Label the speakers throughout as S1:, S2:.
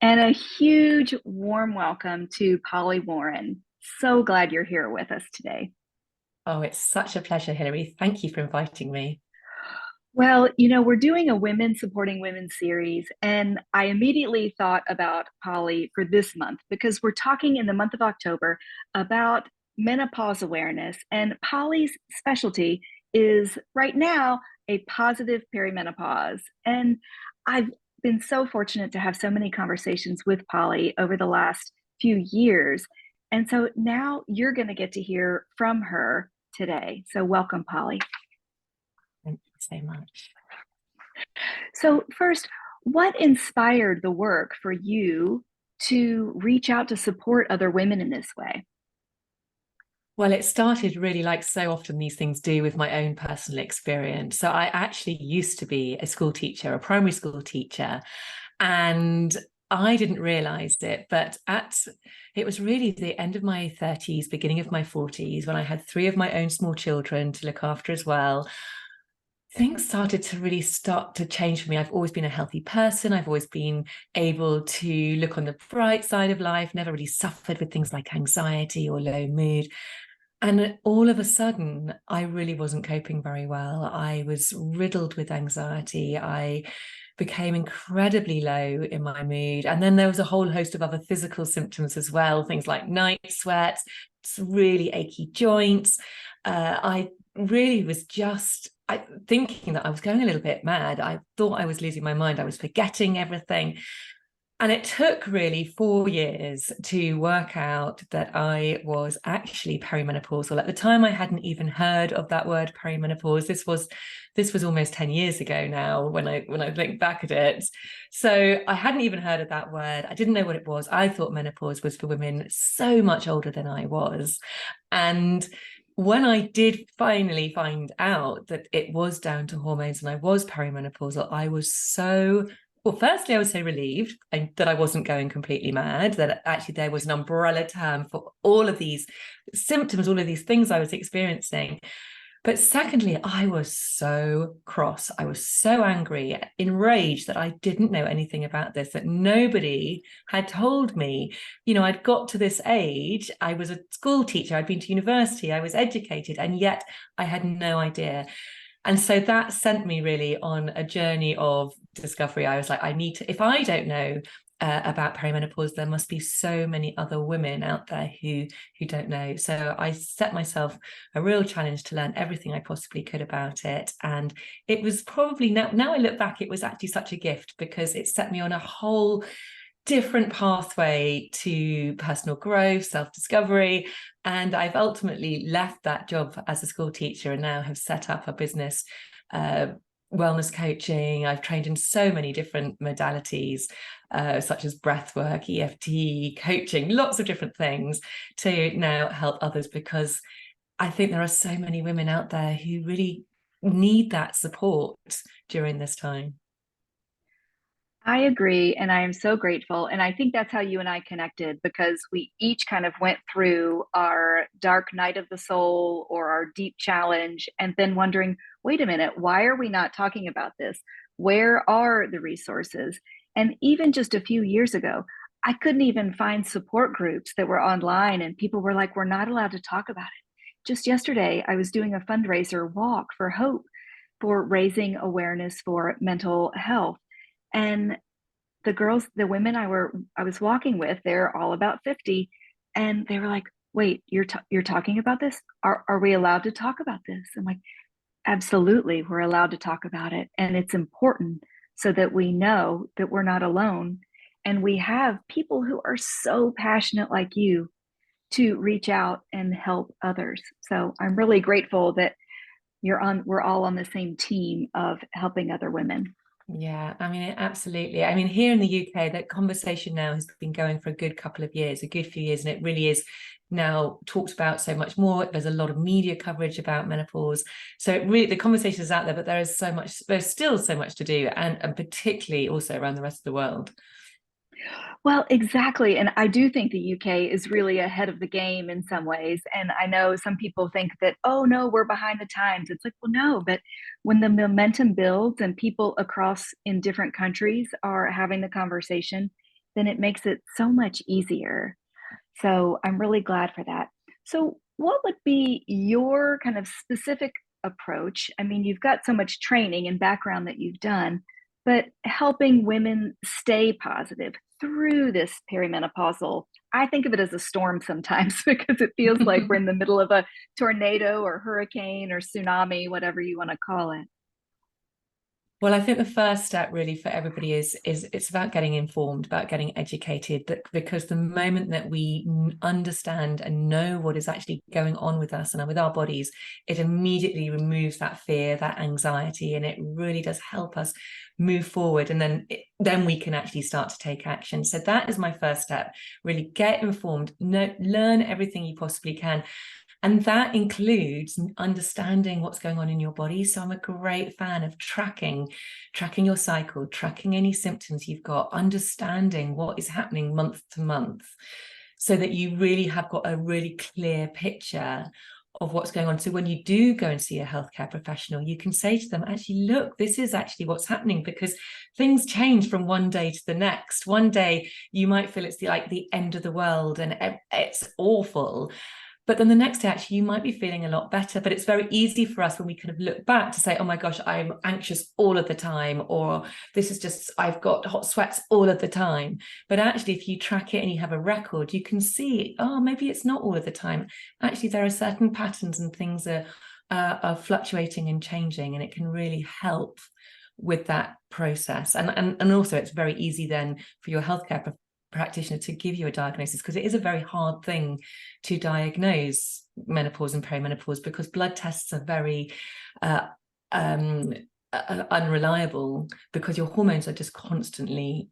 S1: And a huge warm welcome to Polly Warren. So glad you're here with us today.
S2: Oh, it's such a pleasure, Hilary. Thank you for inviting me.
S1: Well, we're doing a Women Supporting Women series, and I immediately thought about Polly for this month because we're talking in the month of October about menopause awareness. And Polly's specialty is right now a positive perimenopause. And I've been so fortunate to have so many conversations with Polly over the last few years. And so now you're going to get to hear from her today. So, welcome, Polly.
S2: Thank you so much.
S1: So, first, what inspired the work for you to reach out to support other women in this way?
S2: Well, it started really like so often these things do with my own personal experience. So I actually used to be a school teacher, a primary school teacher, and I didn't realize it, but it was really the end of my 30s, beginning of my 40s, when I had three of my own small children to look after as well. Things started to really start to change for me. I've always been a healthy person. I've always been able to look on the bright side of life, never really suffered with things like anxiety or low mood. And all of a sudden, I really wasn't coping very well. I was riddled with anxiety. I became incredibly low in my mood. And then there was a whole host of other physical symptoms as well, things like night sweats, really achy joints. I really was just thinking that I was going a little bit mad. I thought I was losing my mind. I was forgetting everything. And it took really 4 years to work out that I was actually perimenopausal. At the time, I hadn't even heard of that word perimenopause. This was almost 10 years ago now when I think back at it. So I hadn't even heard of that word. I didn't know what it was. I thought menopause was for women so much older than I was. And when I did finally find out that it was down to hormones and I was perimenopausal, I was so well, firstly, I was so relieved that I wasn't going completely mad, that actually there was an umbrella term for all of these symptoms, all of these things I was experiencing. But secondly, I was so cross. I was so angry, enraged that I didn't know anything about this, that nobody had told me. I'd got to this age, I was a school teacher, I'd been to university, I was educated, and yet I had no idea. And so that sent me really on a journey of discovery. I was like, I need to, if I don't know about perimenopause, there must be so many other women out there who don't know. So I set myself a real challenge to learn everything I possibly could about it. And it was probably, now I look back, it was actually such a gift because it set me on a whole different pathway to personal growth, self-discovery. And I've ultimately left that job as a school teacher and now have set up a business, wellness coaching. I've trained in so many different modalities, such as breathwork, EFT, coaching, lots of different things to now help others, because I think there are so many women out there who really need that support during this time.
S1: I agree, and I am so grateful. And I think that's how you and I connected because we each kind of went through our dark night of the soul or our deep challenge, and then wondering, wait a minute, why are we not talking about this? Where are the resources? And even just a few years ago, I couldn't even find support groups that were online, and people were like, we're not allowed to talk about it. Just yesterday, I was doing a fundraiser walk for hope for raising awareness for mental health. And the women I was walking with, they're all about 50, and they were like, "Wait, you're talking about this? Are we allowed to talk about this?" I'm like, "Absolutely, we're allowed to talk about it, and it's important so that we know that we're not alone, and we have people who are so passionate like you to reach out and help others." So I'm really grateful that we're all on the same team of helping other women.
S2: Yeah, I mean, absolutely. I mean, here in the UK, that conversation now has been going for a good couple of years, a good few years, and it really is now talked about so much more. There's a lot of media coverage about menopause. So it really, the conversation is out there, but there's still so much to do, and particularly also around the rest of the world.
S1: Well, exactly. And I do think the UK is really ahead of the game in some ways. And I know some people think that, oh, no, we're behind the times. It's like, well, no, but when the momentum builds and people across in different countries are having the conversation, then it makes it so much easier. So I'm really glad for that. So, what would be your kind of specific approach? I mean, you've got so much training and background that you've done, but helping women stay positive through this perimenopausal, I think of it as a storm sometimes because it feels like we're in the middle of a tornado or hurricane or tsunami, whatever you want to call it.
S2: Well, I think the first step really for everybody is it's about getting informed, about getting educated, because the moment that we understand and know what is actually going on with us and with our bodies, it immediately removes that fear, that anxiety, and it really does help us move forward. And then we can actually start to take action. So that is my first step. Really get informed, learn everything you possibly can. And that includes understanding what's going on in your body. So I'm a great fan of tracking your cycle, tracking any symptoms you've got, understanding what is happening month to month, so that you really have got a really clear picture of what's going on. So when you do go and see a healthcare professional, you can say to them, actually, look, this is actually what's happening, because things change from one day to the next. One day you might feel it's like the end of the world and it's awful. But then the next day, actually, you might be feeling a lot better. But it's very easy for us when we kind of look back to say, oh my gosh, I'm anxious all of the time, or this is just, I've got hot sweats all of the time. But actually, if you track it and you have a record, you can see, oh, maybe it's not all of the time. Actually, there are certain patterns and things are fluctuating and changing, and it can really help with that process. And also, it's very easy then for your healthcare practitioner to give you a diagnosis, because it is a very hard thing to diagnose menopause and perimenopause, because blood tests are very unreliable, because your hormones are just constantly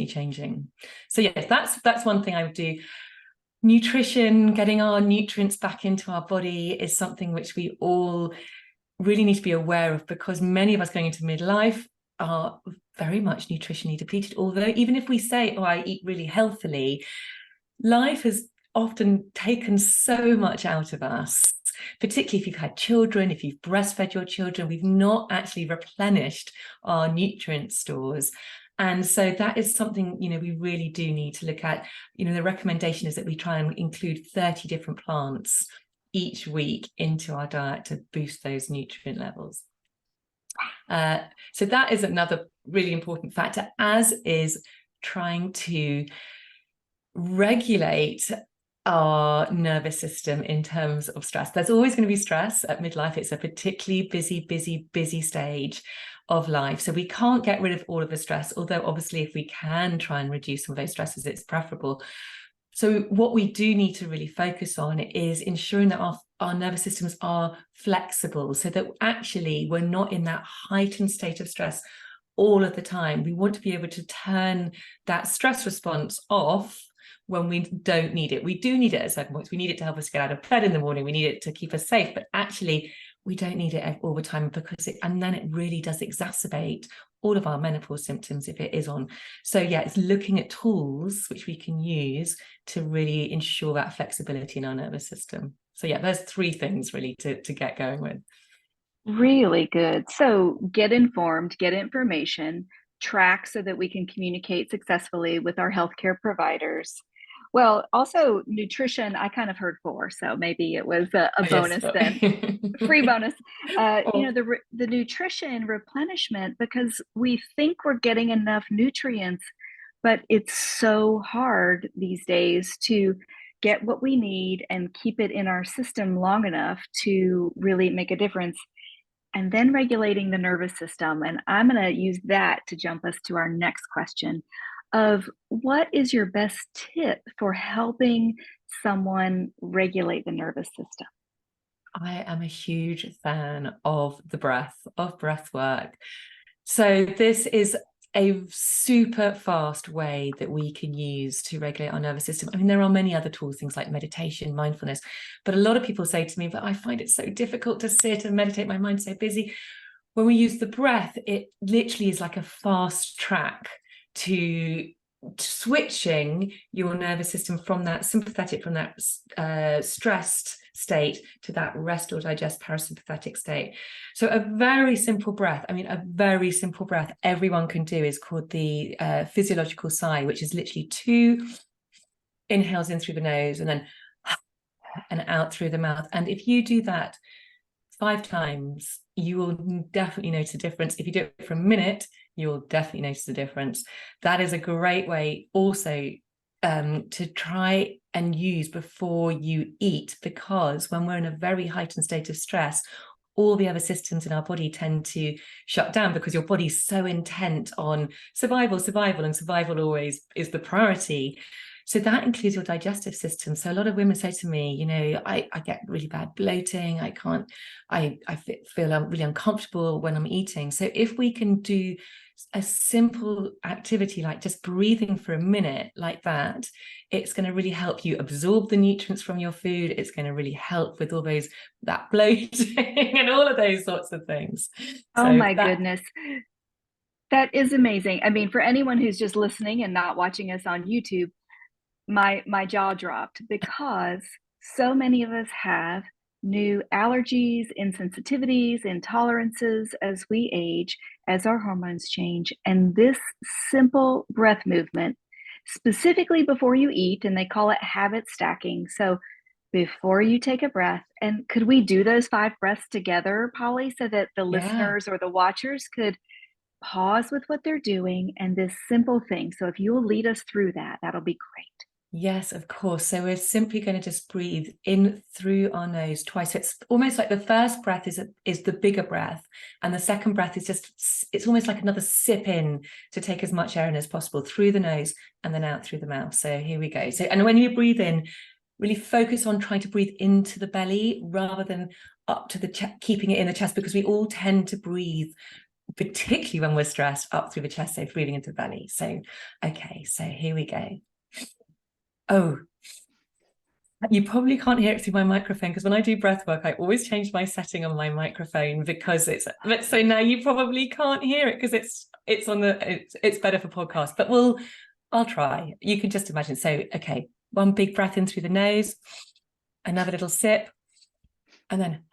S2: changing. So yes, that's one thing I would do. Nutrition, getting our nutrients back into our body, is something which we all really need to be aware of, because many of us going into midlife are very much nutritionally depleted. Although even if we say, oh, I eat really healthily, life has often taken so much out of us, particularly if you've had children, if you've breastfed your children. We've not actually replenished our nutrient stores. And so that is something, we really do need to look at. The recommendation is that we try and include 30 different plants each week into our diet to boost those nutrient levels. So that is another really important factor, as is trying to regulate our nervous system in terms of stress. There's always going to be stress at midlife. It's a particularly busy stage of life. So we can't get rid of all of the stress, although obviously if we can try and reduce some of those stresses, it's preferable. So what we do need to really focus on is ensuring that our nervous systems are flexible, so that actually we're not in that heightened state of stress all of the time. We want to be able to turn that stress response off when we don't need it. We do need it at certain points. We need it to help us get out of bed in the morning. We need it to keep us safe, but actually we don't need it all the time, because and then it really does exacerbate all of our menopause symptoms if it is on. So yeah, it's looking at tools which we can use to really ensure that flexibility in our nervous system. So yeah, there's 3 things really to get going with.
S1: Really good. So get informed, get information, track so that we can communicate successfully with our healthcare providers. Well, also nutrition, I kind of heard 4, so maybe it was a
S2: Yes.
S1: bonus then. Free bonus.
S2: Oh.
S1: The nutrition replenishment, because we think we're getting enough nutrients, but it's so hard these days to get what we need and keep it in our system long enough to really make a difference. And then regulating the nervous system. And I'm going to use that to jump us to our next question of what is your best tip for helping someone regulate the nervous system?
S2: I am a huge fan of breath work. So this is a super fast way that we can use to regulate our nervous system. I mean, there are many other tools, things like meditation, mindfulness, but a lot of people say to me, but I find it so difficult to sit and meditate. My mind's so busy. When we use the breath, it literally is like a fast track to switching your nervous system from that sympathetic, from that stressed state to that rest or digest parasympathetic state. So a very simple breath, a very simple breath everyone can do is called the physiological sigh, which is literally 2 inhales in through the nose and then and out through the mouth. And if you do that 5 times, you will definitely notice a difference. If you do it for a minute, you'll definitely notice a difference. That is a great way also to try and use before you eat, because when we're in a very heightened state of stress, all the other systems in our body tend to shut down because your body's so intent on survival, and survival always is the priority. So that includes your digestive system. So a lot of women say to me, I get really bad bloating. I feel really uncomfortable when I'm eating. So if we can do a simple activity like just breathing for a minute like that, it's going to really help you absorb the nutrients from your food. It's going to really help with all that bloating and all of those sorts of things.
S1: Oh my goodness. That is amazing. I mean, for anyone who's just listening and not watching us on YouTube, my jaw dropped, because so many of us have new allergies, insensitivities, intolerances as we age, as our hormones change. And this simple breath movement, specifically before you eat, and they call it habit stacking. So before you take a breath, and could we do those 5 breaths together, Polly, so that the listeners or the watchers could pause with what they're doing and this simple thing? So if you'll lead us through that, that'll be great.
S2: Yes, of course. So we're simply going to just breathe in through our nose twice. It's almost like the first breath is the bigger breath, and the second breath is it's almost like another sip in to take as much air in as possible through the nose and then out through the mouth. So here we go. So, and when you breathe in, really focus on trying to breathe into the belly rather than up to the chest, keeping it in the chest, because we all tend to breathe, particularly when we're stressed, up through the chest. So breathing into the belly. So, okay, so here we go. Oh, you probably can't hear it through my microphone, because when I do breath work, I always change my setting on my microphone because so now you probably can't hear it because it's better for podcast, but I'll try. You can just imagine. So, okay, 1 big breath in through the nose, another little sip, and then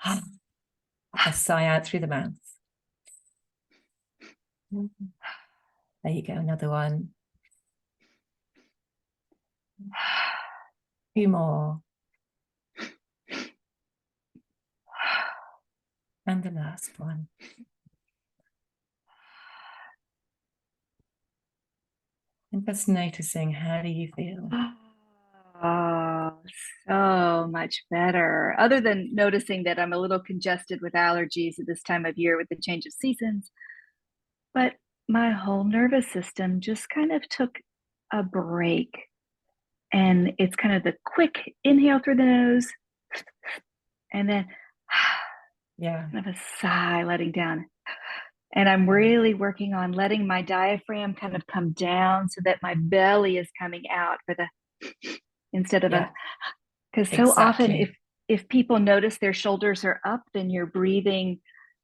S2: a sigh out through the mouth. There you go, another one. 2 more. And the last one. And just noticing, how do you feel?
S1: Oh, so much better. Other than noticing that I'm a little congested with allergies at this time of year with the change of seasons, but my whole nervous system just kind of took a break. And it's kind of the quick inhale through the nose, and then kind of a sigh letting down. And I'm really working on letting my diaphragm kind of come down so that my belly is coming out for the instead of because so often if people notice their shoulders are up, then you're breathing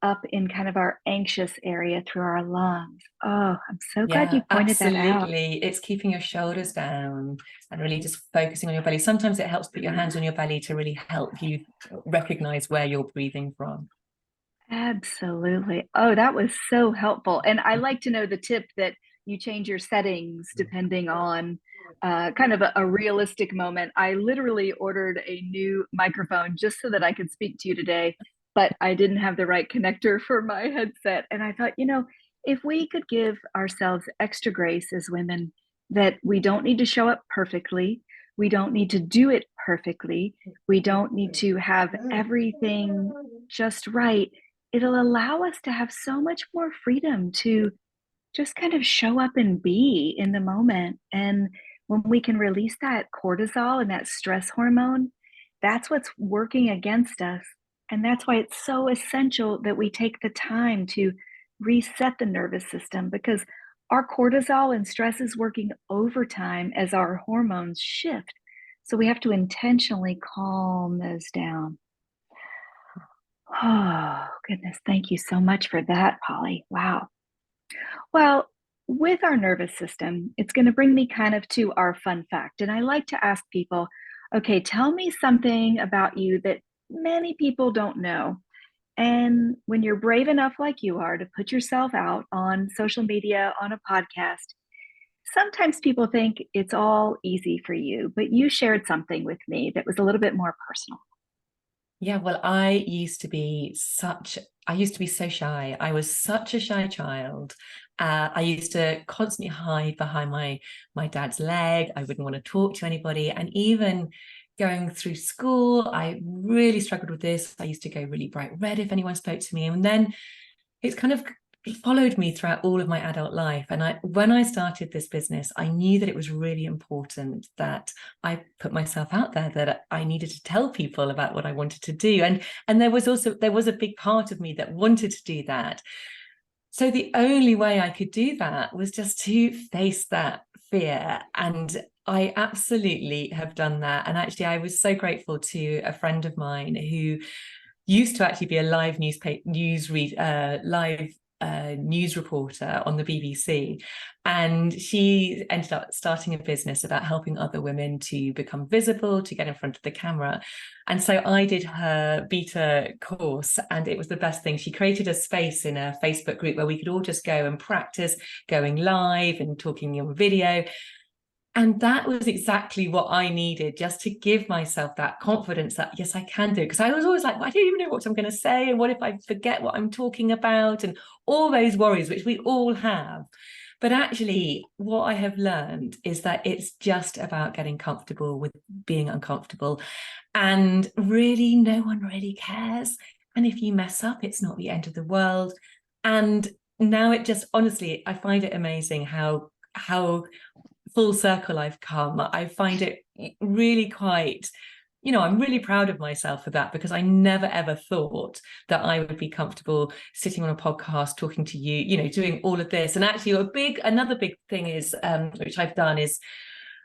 S1: up in kind of our anxious area through our lungs. Oh, I'm so glad you pointed that out.
S2: Absolutely. It's keeping your shoulders down and really just focusing on your belly. Sometimes it helps put your hands on your belly to really help you recognize where you're breathing from.
S1: Absolutely. Oh, that was so helpful. And I like to know the tip that you change your settings depending on kind of a realistic moment. I literally ordered a new microphone just so that I could speak to you today, but I didn't have the right connector for my headset. And I thought, if we could give ourselves extra grace as women, that we don't need to show up perfectly, we don't need to do it perfectly, we don't need to have everything just right, it'll allow us to have so much more freedom to just kind of show up and be in the moment. And when we can release that cortisol and that stress hormone, that's what's working against us. And that's why it's so essential that we take the time to reset the nervous system, because our cortisol and stress is working overtime as our hormones shift. So we have to intentionally calm those down. Oh, goodness. Thank you so much for that, Polly. Wow. Well, with our nervous system, it's going to bring me kind of to our fun fact. And I like to ask people, okay, tell me something about you that many people don't know. And when you're brave enough, like you are, to put yourself out on social media, on a podcast, sometimes people think it's all easy for you, but you shared something with me that was a little bit more personal.
S2: Yeah, well, I used to be so shy. I was such a shy child. I used to constantly hide behind my dad's leg. I wouldn't want to talk to anybody. And even going through school, I really struggled with this. I used to go really bright red if anyone spoke to me. And then it's kind of followed me throughout all of my adult life. And when I started this business, I knew that it was really important that I put myself out there, that I needed to tell people about what I wanted to do. And there was a big part of me that wanted to do that. So the only way I could do that was just to face that fear. And I absolutely have done that. And actually, I was so grateful to a friend of mine who used to actually be a live news reporter on the BBC, and she ended up starting a business about helping other women to become visible, to get in front of the camera. And so I did her beta course, and it was the best thing. She created a space in a Facebook group where we could all just go and practice going live and talking on video. And that was exactly what I needed, just to give myself that confidence that, yes, I can do. Because I was always like, well, I don't even know what I'm going to say. And what if I forget what I'm talking about? And all those worries, which we all have. But actually, what I have learned is that it's just about getting comfortable with being uncomfortable. And really, no one really cares. And if you mess up, it's not the end of the world. And now it just, honestly, I find it amazing how full circle I've come. I find it really quite, I'm really proud of myself for that, because I never ever thought that I would be comfortable sitting on a podcast talking to you, doing all of this. And actually another big thing is, which I've done is,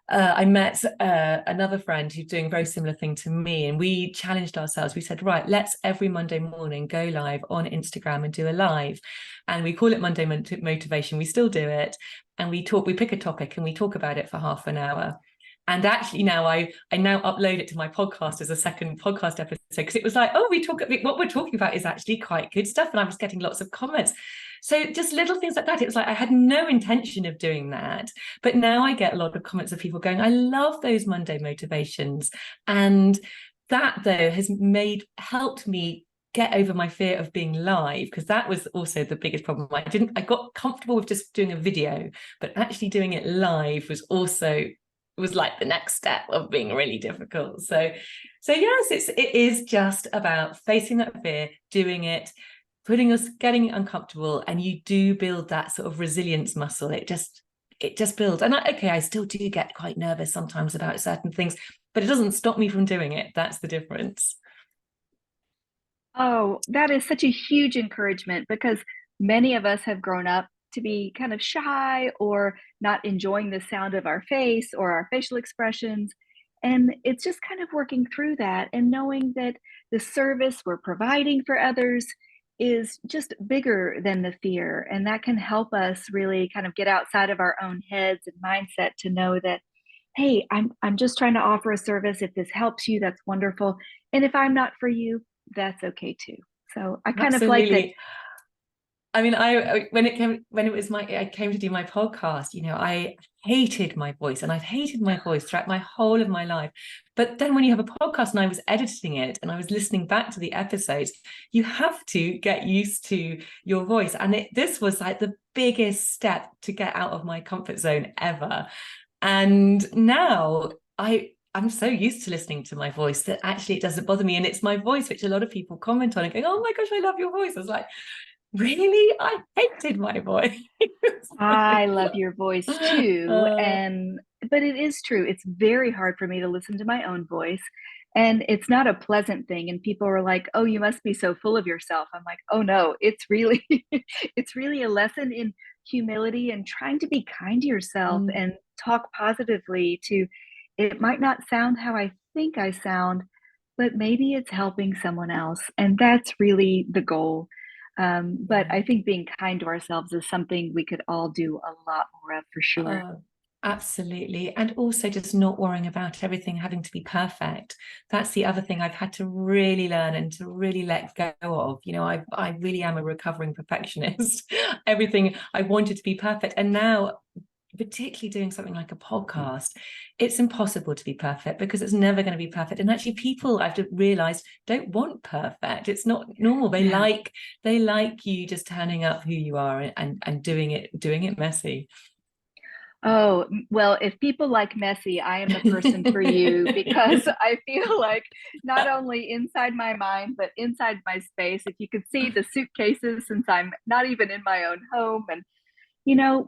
S2: I met another friend who's doing a very similar thing to me, and we challenged ourselves. We said, right, let's every Monday morning go live on Instagram and do a live. And we call it Monday Motivation. We still do it. And we pick a topic and we talk about it for half an hour. And actually now I now upload it to my podcast as a second podcast episode, because it was like, oh, what we're talking about is actually quite good stuff. And I was getting lots of comments. So just little things like that. It was like I had no intention of doing that. But now I get a lot of comments of people going, I love those Monday motivations. And that, though, has helped me get over my fear of being live, because that was also the biggest problem. I got comfortable with just doing a video, but actually doing it live was like the next step of being really difficult. So yes, it is just about facing that fear, doing it, getting uncomfortable, and you do build that sort of resilience muscle. It just builds. And I still do get quite nervous sometimes about certain things, but it doesn't stop me from doing it. That's the difference.
S1: Oh, that is such a huge encouragement, because many of us have grown up to be kind of shy or not enjoying the sound of our face or our facial expressions. And it's just kind of working through that and knowing that the service we're providing for others is just bigger than the fear. And that can help us really kind of get outside of our own heads and mindset to know that, hey, I'm just trying to offer a service. If this helps you, that's wonderful. And if I'm not for you, that's okay too. So I kind of like that.
S2: Absolutely. I mean, when I came to do my podcast, I hated my voice, and I've hated my voice throughout my whole of my life. But then when you have a podcast and I was editing it and I was listening back to the episodes, you have to get used to your voice. And this was like the biggest step to get out of my comfort zone ever. And now I'm so used to listening to my voice that actually it doesn't bother me. And it's my voice which a lot of people comment on and go, oh my gosh, I love your voice. I was like, really? I hated my voice.
S1: I love your voice too. But it is true. It's very hard for me to listen to my own voice. And it's not a pleasant thing. And people are like, oh, you must be so full of yourself. I'm like, oh no, it's really, it's really a lesson in humility and trying to be kind to yourself
S2: Mm.
S1: and talk positively to, it might not sound how I think I sound, but maybe it's helping someone else. And that's really the goal. But
S2: Yeah.
S1: I think being kind to ourselves is something we could all do a lot more of for sure.
S2: Uh, Absolutely. And also just not worrying about everything having to be perfect. That's the other thing I've had to really learn and to really let go of. I really am a recovering perfectionist. Everything I wanted to be perfect. And now, particularly doing something like a podcast, it's impossible to be perfect because it's never going to be perfect. And actually, people, I've realized, don't want perfect. It's not normal. They
S1: Yeah.
S2: like you just turning up who you are and doing it messy.
S1: Oh, well, if people like messy, I am the person for you, because I feel like not only inside my mind, but inside my space, if you could see the suitcases, since I'm not even in my own home, and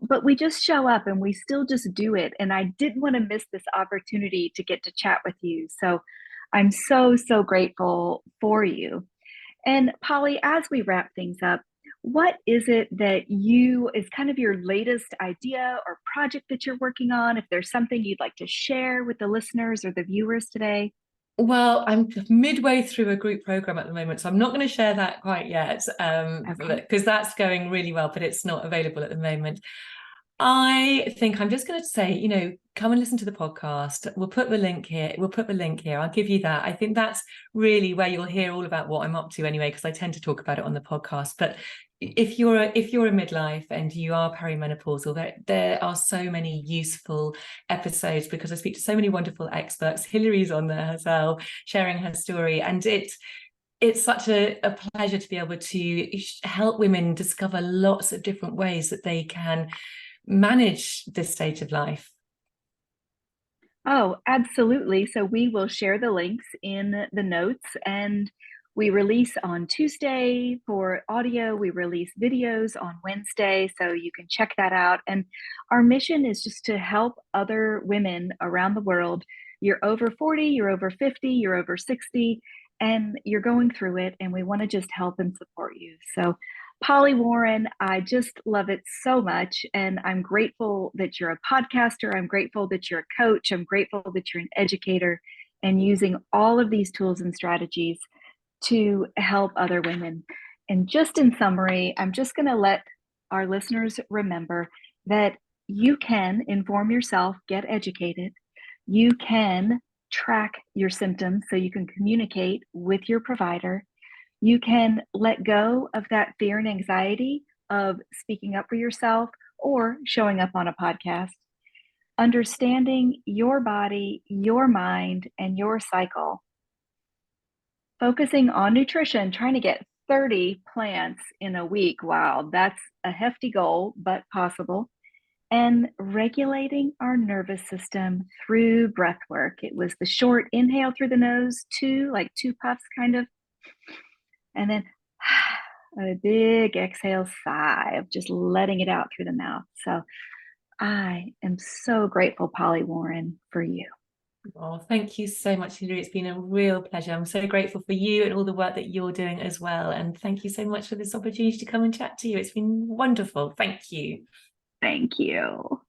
S1: but we just show up and we still just do it. And I didn't want to miss this opportunity to get to chat with you. So I'm so, so grateful for you. And Polly, as we wrap things up, what is it that is kind of your latest idea or project that you're working on? If there's something you'd like to share with the listeners or the viewers today.
S2: Well, I'm midway through a group program at the moment, so I'm not going to share that quite yet,
S1: Okay.
S2: because that's going really well, but it's not available at the moment. I think I'm just going to say, come and listen to the podcast. We'll put the link here. I'll give you that. I think that's really where you'll hear all about what I'm up to anyway, because I tend to talk about it on the podcast. But if you're a midlife and you are perimenopausal, there are so many useful episodes because I speak to so many wonderful experts. Hillary's on there as well, sharing her story, and it's such a pleasure to be able to help women discover lots of different ways that they can manage this stage of life.
S1: Oh, absolutely. So we will share the links in the notes, and we release on Tuesday for audio. We release videos on Wednesday, so you can check that out. And our mission is just to help other women around the world. You're over 40, you're over 50, you're over 60, and you're going through it, and we want to just help and support you. So Polly Warren, I just love it so much. And I'm grateful that you're a podcaster. I'm grateful that you're a coach. I'm grateful that you're an educator and using all of these tools and strategies to help other women. And just in summary, I'm just going to let our listeners remember that you can inform yourself, get educated. You can track your symptoms so you can communicate with your provider. You can let go of that fear and anxiety of speaking up for yourself or showing up on a podcast. Understanding your body, your mind, and your cycle. Focusing on nutrition, trying to get 30 plants in a week. Wow, that's a hefty goal, but possible. And regulating our nervous system through breath work. It was the short inhale through the nose, two puffs kind of, and then a big exhale sigh of just letting it out through the mouth. So I am so grateful, Polly Warren, for you.
S2: Oh, thank you so much, Hillary. It's been a real pleasure. I'm so grateful for you and all the work that you're doing as well. And thank you so much for this opportunity to come and chat to you. It's been wonderful. Thank you.
S1: Thank you.